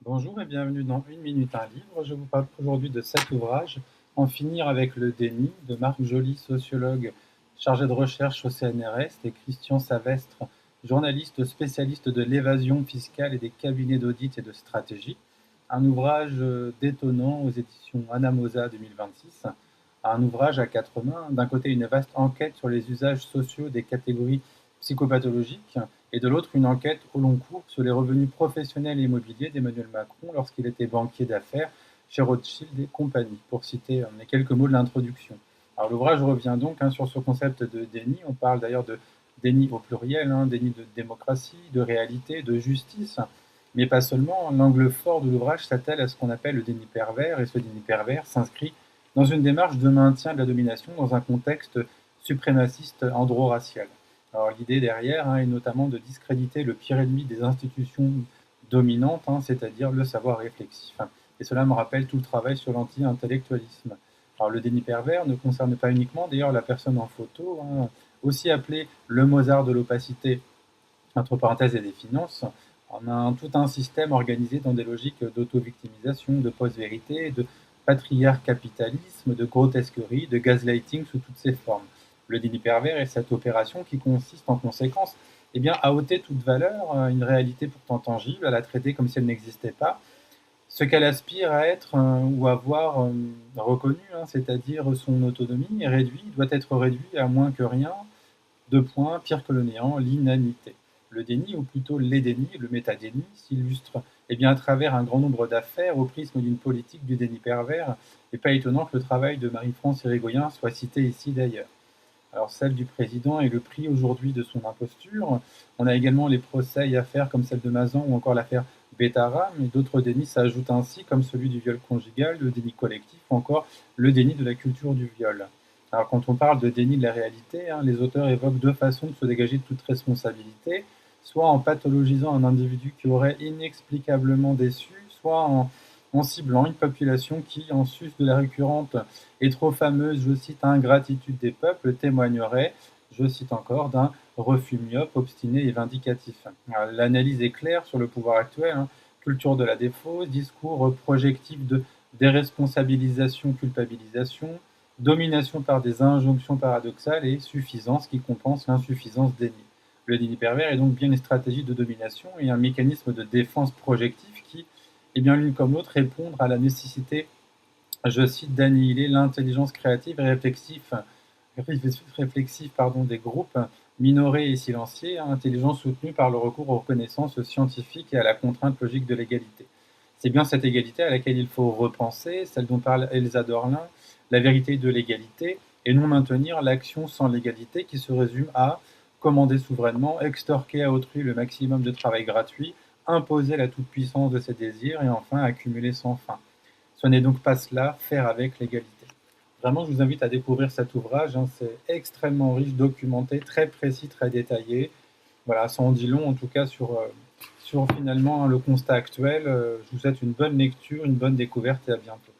Bonjour et bienvenue dans Une minute un livre. Je vous parle aujourd'hui de cet ouvrage, En finir avec le déni, de Marc Joly, sociologue chargé de recherche au CNRS, et Christian Savestre, journaliste spécialiste de l'évasion fiscale et des cabinets d'audit et de stratégie. Un ouvrage détonnant aux éditions Anamosa 2026. Un ouvrage à quatre mains. D'un côté, une vaste enquête sur les usages sociaux des catégories psychopathologiques, et de l'autre une enquête au long cours sur les revenus professionnels et immobiliers d'Emmanuel Macron lorsqu'il était banquier d'affaires chez Rothschild et compagnie, pour citer les quelques mots de l'introduction. Alors l'ouvrage revient donc sur ce concept de déni. On parle d'ailleurs de déni au pluriel, déni de démocratie, de réalité, de justice, mais pas seulement. L'angle fort de l'ouvrage s'attelle à ce qu'on appelle le déni pervers, et ce déni pervers s'inscrit dans une démarche de maintien de la domination dans un contexte suprémaciste andro-racial. Alors l'idée derrière est notamment de discréditer le pire ennemi des institutions dominantes, c'est-à-dire le savoir réflexif. Et cela me rappelle tout le travail sur l'anti-intellectualisme. Alors le déni pervers ne concerne pas uniquement d'ailleurs la personne en photo, aussi appelé le Mozart de l'opacité, entre parenthèses, et des finances. On a tout un système organisé dans des logiques d'auto-victimisation, de post-vérité, de patriarcat-capitalisme, de grotesquerie, de gaslighting sous toutes ses formes. Le déni pervers est cette opération qui consiste en conséquence à ôter toute valeur à une réalité pourtant tangible, à la traiter comme si elle n'existait pas. Ce qu'elle aspire à être ou à voir reconnu, c'est-à-dire son autonomie, est réduit, doit être réduit à moins que rien, deux points, pire que le néant, l'inanité. Le déni, ou plutôt les dénis, le métadéni, s'illustre à travers un grand nombre d'affaires au prisme d'une politique du déni pervers, et pas étonnant que le travail de Marie-France Irigoyen soit cité ici d'ailleurs. Alors celle du président est le prix aujourd'hui de son imposture. On a également les procès et affaires comme celle de Mazan ou encore l'affaire Bétara, mais d'autres dénis s'ajoutent ainsi, comme celui du viol conjugal, le déni collectif ou encore le déni de la culture du viol. Alors quand on parle de déni de la réalité, les auteurs évoquent deux façons de se dégager de toute responsabilité, soit en pathologisant un individu qui aurait inexplicablement déçu, soit en ciblant une population qui, en sus de la récurrente et trop fameuse, je cite, ingratitude des peuples, témoignerait, je cite encore, d'un refus myope, obstiné et vindicatif. L'analyse est claire sur le pouvoir actuel, culture de la défausse, discours projectif de déresponsabilisation, culpabilisation, domination par des injonctions paradoxales et suffisance qui compense l'insuffisance déni. Le déni pervers est donc bien une stratégie de domination et un mécanisme de défense projectif qui, l'une comme l'autre, répondre à la nécessité, je cite, d'annihiler l'intelligence créative et réflexive des groupes minorés et silenciés, intelligence soutenue par le recours aux connaissances scientifiques et à la contrainte logique de l'égalité. C'est bien cette égalité à laquelle il faut repenser, celle dont parle Elsa Dorlin, la vérité de l'égalité, et non maintenir l'action sans l'égalité qui se résume à commander souverainement, extorquer à autrui le maximum de travail gratuit, imposer la toute-puissance de ses désirs et enfin accumuler sans fin. Ce n'est donc pas cela, faire avec l'égalité. Vraiment, je vous invite à découvrir cet ouvrage, c'est extrêmement riche, documenté, très précis, très détaillé. Voilà, ça en dit long en tout cas sur finalement le constat actuel. Je vous souhaite une bonne lecture, une bonne découverte et à bientôt.